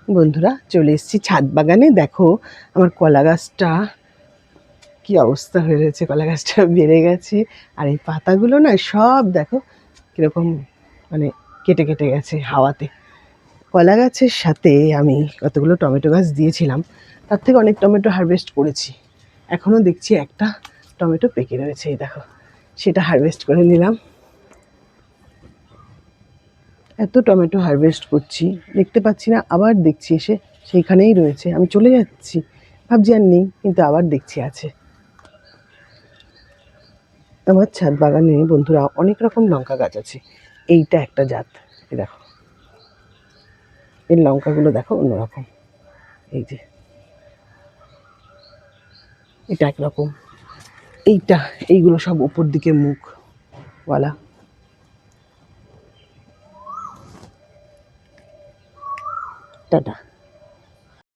বন্ধুরা চলে এসেছি ছাদ বাগানে। দেখো আমার কলা গাছটা কি অবস্থা হয়ে রয়েছে, কলা গাছটা বেড়ে গেছে। আর এই পাতাগুলো না সব দেখো কীরকম মানে কেটে কেটে গেছে হাওয়াতে। কলা গাছের সাথে আমি কতগুলো টমেটো গাছ দিয়েছিলাম, তার থেকে অনেক টমেটো হারভেস্ট করেছি। এখনও দেখছি একটা টমেটো পেকে রয়েছে, এই দেখো, সেটা হারভেস্ট করে নিলাম। এত টমেটো হারভেস্ট করছি, দেখতে পাচ্ছি না, আবার দেখছি এসে সেইখানেই রয়েছে। আমি চলে যাচ্ছি, ভাবছি আর নেই, কিন্তু আবার দেখছি আছে। আমার ছাদ বাগানে বন্ধুরা অনেক রকম লঙ্কা গাছ আছে। এইটা একটা জাত, এই দেখো, এর লঙ্কাগুলো দেখো অন্যরকম। এই যে এটা একরকম, এইগুলো সব উপর দিকে মুখওয়ালা। টাটা।